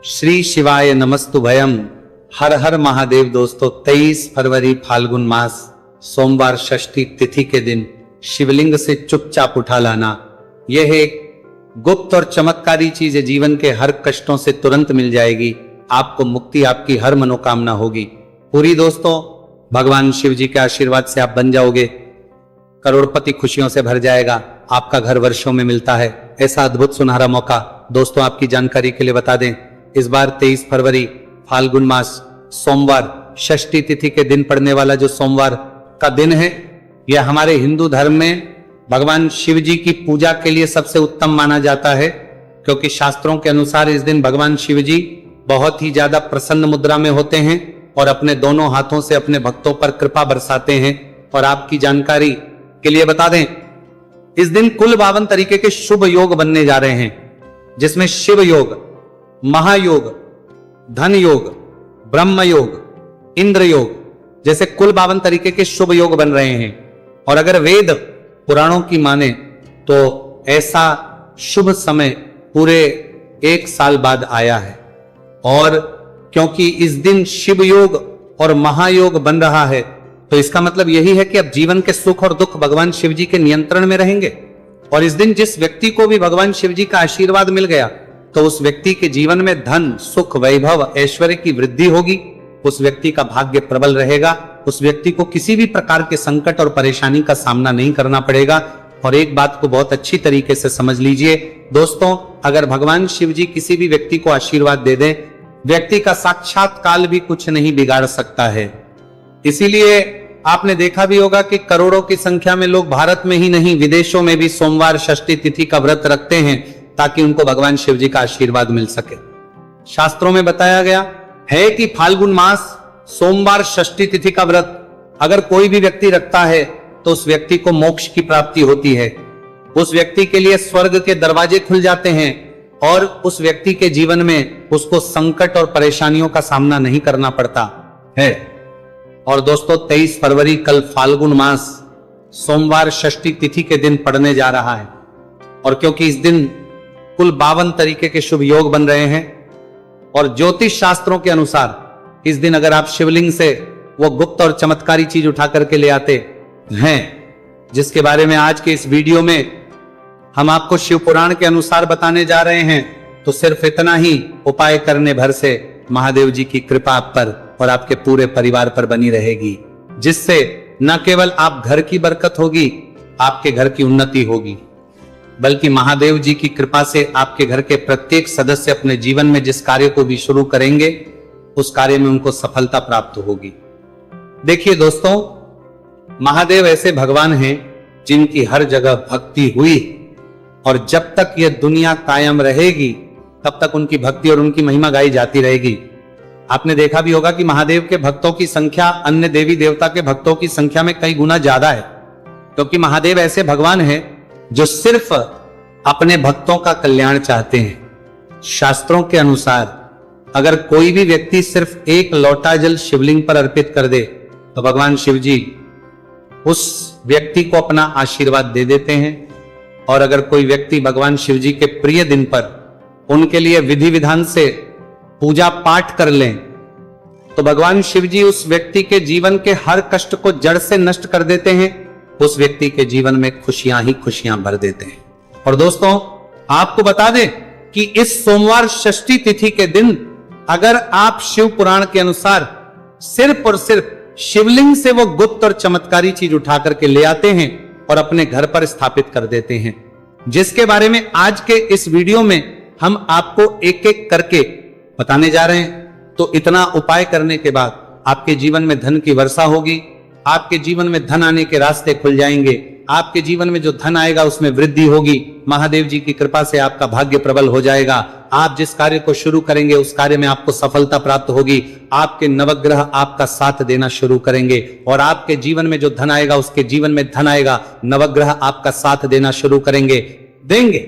श्री शिवाय नमस्तु भयम। हर हर महादेव। दोस्तों 23 फरवरी फाल्गुन मास सोमवार षष्ठी तिथि के दिन शिवलिंग से चुपचाप उठा लाना, यह एक गुप्त और चमत्कारी चीज है। जीवन के हर कष्टों से तुरंत मिल जाएगी आपको मुक्ति, आपकी हर मनोकामना होगी पूरी। दोस्तों भगवान शिव जी के आशीर्वाद से आप बन जाओगे करोड़पति, खुशियों से भर जाएगा। आपका घर वर्षों में मिलता है, ऐसा अद्भुत सुनहरा मौका। दोस्तों आपकी जानकारी के लिए बता दें, इस बार 23 फरवरी फाल्गुन मास सोमवार षष्ठी तिथि के दिन पड़ने वाला जो सोमवार का दिन है, यह हमारे हिंदू धर्म में भगवान शिव जी की पूजा के लिए सबसे उत्तम माना जाता है, क्योंकि शास्त्रों के अनुसार इस दिन भगवान शिव जी बहुत ही ज्यादा प्रसन्न मुद्रा में होते हैं और अपने दोनों हाथों से अपने भक्तों पर कृपा बरसाते हैं। और आपकी जानकारी के लिए बता दें, इस दिन कुल 52 तरीके के शुभ योग बनने जा रहे हैं, जिसमें शिव योग, महायोग, धन योग, ब्रह्म योग, इंद्र योग जैसे कुल 52 तरीके के शुभ योग बन रहे हैं। और अगर वेद पुराणों की माने तो ऐसा शुभ समय पूरे 1 साल बाद आया है। और क्योंकि इस दिन शिव योग और महायोग बन रहा है, तो इसका मतलब यही है कि अब जीवन के सुख और दुख भगवान शिव जी के नियंत्रण में रहेंगे। और इस दिन जिस व्यक्ति को भी भगवान शिव जी का आशीर्वाद मिल गया, तो उस व्यक्ति के जीवन में धन, सुख, वैभव, ऐश्वर्य की वृद्धि होगी। उस व्यक्ति का भाग्य प्रबल रहेगा। उस व्यक्ति को किसी भी प्रकार के संकट और परेशानी का सामना नहीं करना पड़ेगा। और एक बात को बहुत अच्छी तरीके से समझ लीजिए दोस्तों, अगर भगवान शिव जी किसी भी व्यक्ति को आशीर्वाद दे दें, व्यक्ति का साक्षात काल भी कुछ नहीं बिगाड़ सकता है। इसीलिए आपने देखा भी होगा कि करोड़ों की संख्या में लोग भारत में ही नहीं, विदेशों में भी सोमवार षष्ठी तिथि का व्रत रखते हैं, ताकि उनको भगवान शिव जी का आशीर्वाद मिल सके। शास्त्रों में बताया गया है कि फाल्गुन मास सोमवार षष्ठी तिथि का व्रत अगर कोई भी व्यक्ति रखता है, तो उस व्यक्ति को मोक्ष की प्राप्ति होती है। उस व्यक्ति के लिए स्वर्ग के दरवाजे खुल जाते हैं और उस व्यक्ति के जीवन में उसको संकट और परेशानियों का सामना नहीं करना पड़ता है। और दोस्तों 23 फरवरी कल फाल्गुन मास सोमवार षष्ठी तिथि के दिन पड़ने जा रहा है। और क्योंकि इस दिन कुल 52 तरीके के शुभ योग बन रहे हैं, और ज्योतिष शास्त्रों के अनुसार इस दिन अगर आप शिवलिंग से वो गुप्त और चमत्कारी चीज उठा करके ले आते हैं, जिसके बारे में आज के इस वीडियो में हम आपको शिव पुराण के अनुसार बताने जा रहे हैं, तो सिर्फ इतना ही उपाय करने भर से महादेव जी की कृपा आप पर और आपके पूरे परिवार पर बनी रहेगी, जिससे न केवल आप घर की बरकत होगी, आपके घर की उन्नति होगी, बल्कि महादेव जी की कृपा से आपके घर के प्रत्येक सदस्य अपने जीवन में जिस कार्य को भी शुरू करेंगे, उस कार्य में उनको सफलता प्राप्त होगी। देखिए दोस्तों, महादेव ऐसे भगवान हैं जिनकी हर जगह भक्ति हुई, और जब तक यह दुनिया कायम रहेगी तब तक उनकी भक्ति और उनकी महिमा गाई जाती रहेगी। आपने देखा भी होगा कि महादेव के भक्तों की संख्या अन्य देवी देवता के भक्तों की संख्या में कई गुना ज्यादा है, क्योंकि महादेव ऐसे भगवान हैं जो सिर्फ अपने भक्तों का कल्याण चाहते हैं। शास्त्रों के अनुसार अगर कोई भी व्यक्ति सिर्फ 1 लोटा जल शिवलिंग पर अर्पित कर दे, तो भगवान शिव जी उस व्यक्ति को अपना आशीर्वाद दे देते हैं। और अगर कोई व्यक्ति भगवान शिव जी के प्रिय दिन पर उनके लिए विधि विधान से पूजा पाठ कर लें, तो भगवान शिव जी उस व्यक्ति के जीवन के हर कष्ट को जड़ से नष्ट कर देते हैं। उस व्यक्ति के जीवन में खुशियां ही खुशियां भर देते हैं। और दोस्तों आपको बता दें कि इस सोमवार षष्ठी तिथि के दिन अगर आप शिव पुराण के अनुसार सिर्फ और सिर्फ शिवलिंग से वो गुप्त और चमत्कारी चीज उठा करके ले आते हैं और अपने घर पर स्थापित कर देते हैं, जिसके बारे में आज के इस वीडियो में हम आपको एक एक करके बताने जा रहे हैं, तो इतना उपाय करने के बाद आपके जीवन में धन की वर्षा होगी, आपके जीवन में धन आने के रास्ते खुल जाएंगे, आपके जीवन में जो धन आएगा उसमें वृद्धि होगी। महादेव जी की कृपा से आपका भाग्य प्रबल हो जाएगा। आप जिस कार्य को शुरू करेंगे उस कार्य में आपको सफलता प्राप्त होगी। आपके नवग्रह आपका साथ देना शुरू करेंगे, और आपके जीवन में जो धन आएगा उसके जीवन में धन आएगा। नवग्रह आपका साथ देना शुरू देंगे।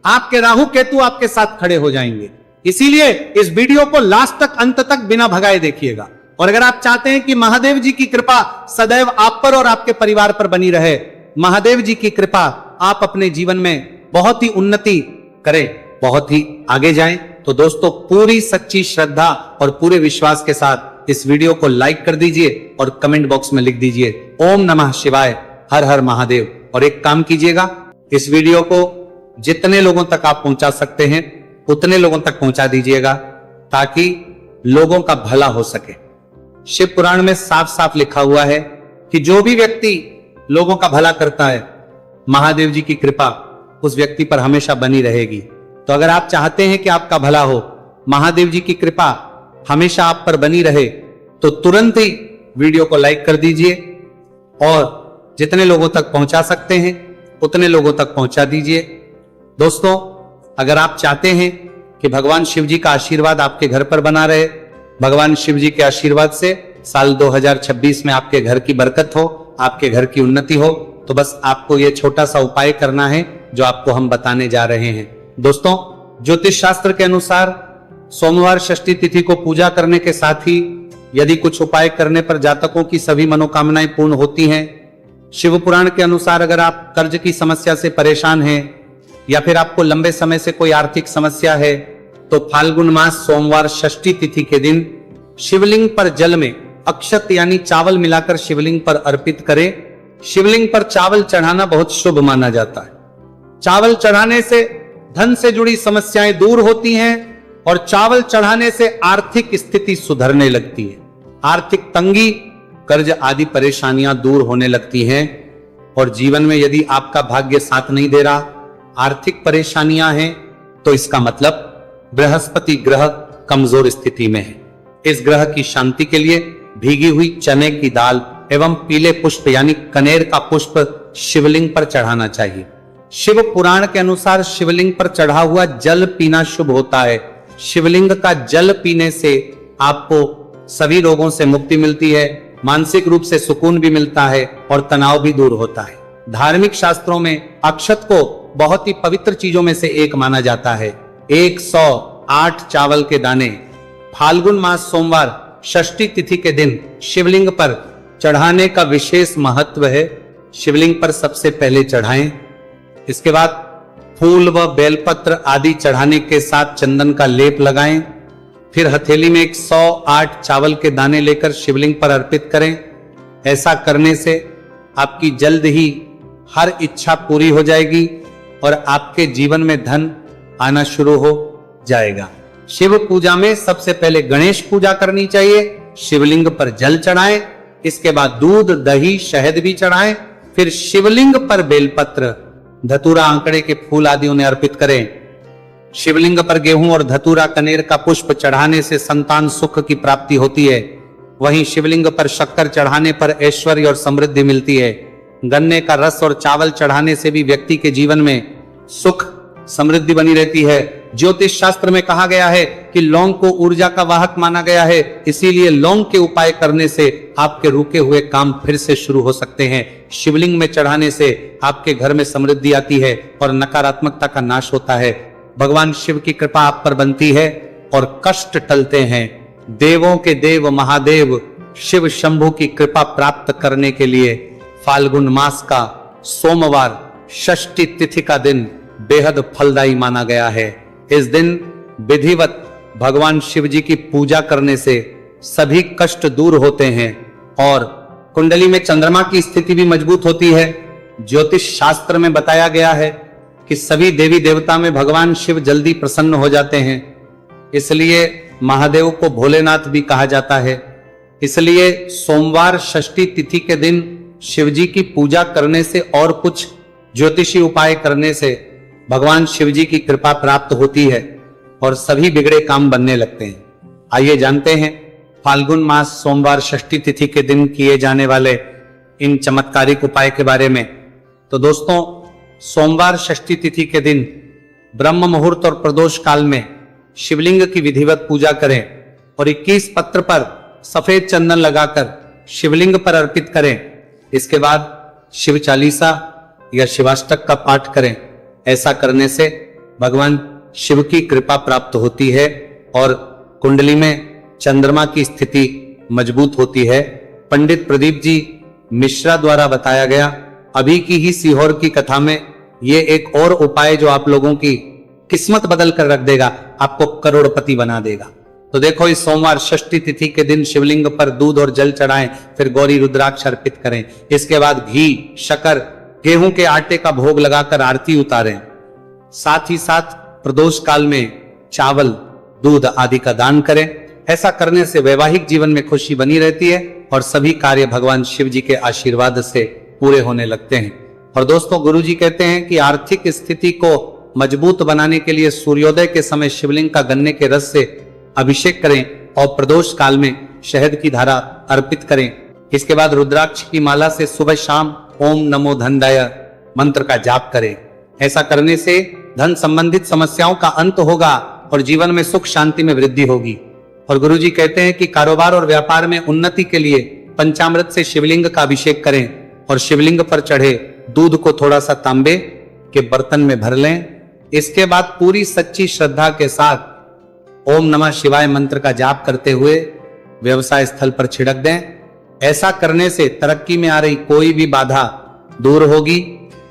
आपके राहु केतु आपके साथ खड़े हो जाएंगे। इसीलिए इस वीडियो को लास्ट तक, अंत तक बिना भगाए देखिएगा। और अगर आप चाहते हैं कि महादेव जी की कृपा सदैव आप पर और आपके परिवार पर बनी रहे, महादेव जी की कृपा आप अपने जीवन में बहुत ही उन्नति करें, बहुत ही आगे जाएं। तो दोस्तों, पूरी सच्ची श्रद्धा और पूरे विश्वास के साथ इस वीडियो को लाइक कर दीजिए और कमेंट बॉक्स में लिख दीजिए ओम नमः शिवाय, हर हर महादेव। और एक काम कीजिएगा, इस वीडियो को जितने लोगों तक आप पहुंचा सकते हैं उतने लोगों तक पहुंचा दीजिएगा, ताकि लोगों का भला हो सके। शिव पुराण में साफ साफ लिखा हुआ है कि जो भी व्यक्ति लोगों का भला करता है, महादेव जी की कृपा उस व्यक्ति पर हमेशा बनी रहेगी। तो अगर आप चाहते हैं कि आपका भला हो, महादेव जी की कृपा हमेशा आप पर बनी रहे, तो तुरंत ही वीडियो को लाइक कर दीजिए और जितने लोगों तक पहुंचा सकते हैं उतने लोगों तक पहुंचा दीजिए। दोस्तों, अगर आप चाहते हैं कि भगवान शिव जी का आशीर्वाद आपके घर पर बना रहे, भगवान शिव जी के आशीर्वाद से साल 2026 में आपके घर की बरकत हो, आपके घर की उन्नति हो, तो बस आपको यह छोटा सा उपाय करना है जो आपको हम बताने जा रहे हैं। दोस्तों, ज्योतिष शास्त्र के अनुसार सोमवार षष्ठी तिथि को पूजा करने के साथ ही यदि कुछ उपाय करने पर जातकों की सभी मनोकामनाएं पूर्ण होती हैं। शिव पुराण के अनुसार अगर आप कर्ज की समस्या से परेशान हैं या फिर आपको लंबे समय से कोई आर्थिक समस्या है, तो फाल्गुन मास सोमवार षष्ठी तिथि के दिन शिवलिंग पर जल में अक्षत यानी चावल मिलाकर शिवलिंग पर अर्पित करें। शिवलिंग पर चावल चढ़ाना बहुत शुभ माना जाता है। चावल चढ़ाने से धन से जुड़ी समस्याएं दूर होती हैं और चावल चढ़ाने से आर्थिक स्थिति सुधरने लगती है। आर्थिक तंगी, कर्ज आदि परेशानियां दूर होने लगती हैं। और जीवन में यदि आपका भाग्य साथ नहीं दे रहा, आर्थिक परेशानियां हैं, तो इसका मतलब बृहस्पति ग्रह कमजोर स्थिति में है। इस ग्रह की शांति के लिए भीगी हुई चने की दाल एवं पीले पुष्प यानी कनेर का पुष्प शिवलिंग पर चढ़ाना चाहिए। शिव पुराण के अनुसार शिवलिंग पर चढ़ा हुआ जल पीना शुभ होता है। शिवलिंग का जल पीने से आपको सभी रोगों से मुक्ति मिलती है, मानसिक रूप से सुकून भी मिलता है और तनाव भी दूर होता है। धार्मिक शास्त्रों में अक्षत को बहुत ही पवित्र चीजों में से एक माना जाता है। 108 चावल के दाने फाल्गुन मास सोमवार षष्ठी तिथि के दिन शिवलिंग पर चढ़ाने का विशेष महत्व है। शिवलिंग पर सबसे पहले चढ़ाएं, इसके बाद फूल व बेलपत्र आदि चढ़ाने के साथ चंदन का लेप लगाएं। फिर हथेली में 108 चावल के दाने लेकर शिवलिंग पर अर्पित करें। ऐसा करने से आपकी जल्द ही हर इच्छा पूरी हो जाएगी और आपके जीवन में धन आना शुरू हो जाएगा। शिव पूजा में सबसे पहले गणेश पूजा करनी चाहिए। शिवलिंग पर जल चढ़ाएं, इसके बाद दूध, दही, शहद भी चढ़ाएं। फिर शिवलिंग पर बेलपत्र, धतूरा, आंकड़े के फूल आदि उन्हें अर्पित करें। शिवलिंग पर गेहूं और धतूरा, कनेर का पुष्प चढ़ाने से संतान सुख की प्राप्ति होती है। वहीं शिवलिंग पर शक्कर चढ़ाने पर ऐश्वर्य और समृद्धि मिलती है। गन्ने का रस और चावल चढ़ाने से भी व्यक्ति के जीवन में सुख समृद्धि बनी रहती है। ज्योतिष शास्त्र में कहा गया है कि लौंग को ऊर्जा का वाहक माना गया है, इसीलिए लौंग के उपाय करने से आपके रुके हुए काम फिर से शुरू हो सकते हैं। शिवलिंग में चढ़ाने से आपके घर में समृद्धि आती है और नकारात्मकता का नाश होता है। भगवान शिव की कृपा आप पर बनती है और कष्ट टलते हैं। देवों के देव महादेव शिव शंभु की कृपा प्राप्त करने के लिए फाल्गुन मास का सोमवार षष्ठी तिथि का दिन बेहद फलदायी माना गया है। इस दिन विधिवत भगवान शिव जी की पूजा करने से सभी कष्ट दूर होते हैं और कुंडली में चंद्रमा की स्थिति भी मजबूत होती है। ज्योतिष शास्त्र में बताया गया है कि सभी देवी देवता में भगवान शिव जल्दी प्रसन्न हो जाते हैं, इसलिए महादेव को भोलेनाथ भी कहा जाता है। इसलिए सोमवार षष्ठी तिथि के दिन शिव जी की पूजा करने से और कुछ ज्योतिषी उपाय करने से भगवान शिव जी की कृपा प्राप्त होती है और सभी बिगड़े काम बनने लगते हैं। आइए जानते हैं फाल्गुन मास सोमवार षष्ठी तिथि के दिन किए जाने वाले इन चमत्कारिक उपाय के बारे में। तो दोस्तों, सोमवार षष्ठी तिथि के दिन ब्रह्म मुहूर्त और प्रदोष काल में शिवलिंग की विधिवत पूजा करें और 21 पत्र पर सफेद चंदन लगाकर शिवलिंग पर अर्पित करें। इसके बाद शिव चालीसा या शिवाष्टक का पाठ करें। ऐसा करने से भगवान शिव की कृपा प्राप्त होती है और कुंडली में चंद्रमा की स्थिति मजबूत होती है। पंडित प्रदीप जी मिश्रा द्वारा बताया गया अभी की ही सीहोर की कथा में ये एक और उपाय जो आप लोगों की किस्मत बदल कर रख देगा, आपको करोड़पति बना देगा। तो देखो, इस सोमवार षष्ठी तिथि के दिन शिवलिंग पर दूध और जल चढ़ाएं, फिर गौरी रुद्राक्ष अर्पित करें। इसके बाद घी, शक्कर, गेहूं के आटे का भोग लगाकर आरती उतारें। साथ ही साथ प्रदोष काल में चावल, दूध आदि का दान करें। ऐसा करने से वैवाहिक जीवन में खुशी बनी रहती है और सभी कार्य भगवान शिव जी के आशीर्वाद से पूरे होने लगते हैं। और दोस्तों, गुरु जी कहते हैं कि आर्थिक स्थिति को मजबूत बनाने के लिए सूर्योदय के समय शिवलिंग का गन्ने के रस से अभिषेक करें और प्रदोष काल में शहद की धारा अर्पित करें। इसके बाद रुद्राक्ष की माला से सुबह शाम ओम नमो धनदाय मंत्र का जाप करें। ऐसा करने से धन संबंधित समस्याओं का अंत होगा और जीवन में सुख शांति में वृद्धि होगी। और गुरु जी कहते हैं कि कारोबार और व्यापार में उन्नति के लिए पंचामृत से शिवलिंग का अभिषेक करें और शिवलिंग पर चढ़े दूध को थोड़ा सा तांबे के बर्तन में भर लें। इसके बाद पूरी सच्ची श्रद्धा के साथ ओम नमः शिवाय मंत्र का जाप करते हुए व्यवसाय स्थल पर छिड़क दें। ऐसा करने से तरक्की में आ रही कोई भी बाधा दूर होगी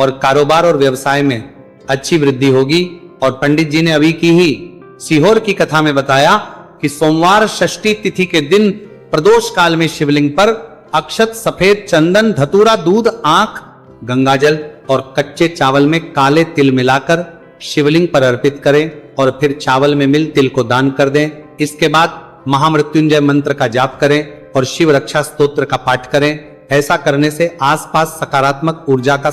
और कारोबार और व्यवसाय में अच्छी वृद्धि होगी। और पंडित जी ने अभी की ही सीहोर की कथा में बताया कि सोमवार षष्ठी तिथि के दिन प्रदोष काल में शिवलिंग पर अक्षत, सफेद चंदन, धतूरा, दूध, आंख, गंगाजल और कच्चे चावल में काले तिल मिलाकर शिवलिंग पर अर्पित करें और फिर चावल में मिल तिल को दान कर दें। इसके बाद महामृत्युंजय मंत्र का जाप करें और शिव रक्षा स्तोत्र का पाठ करें। ऐसा करने से आसपास सकारात्मक ऊर्जा का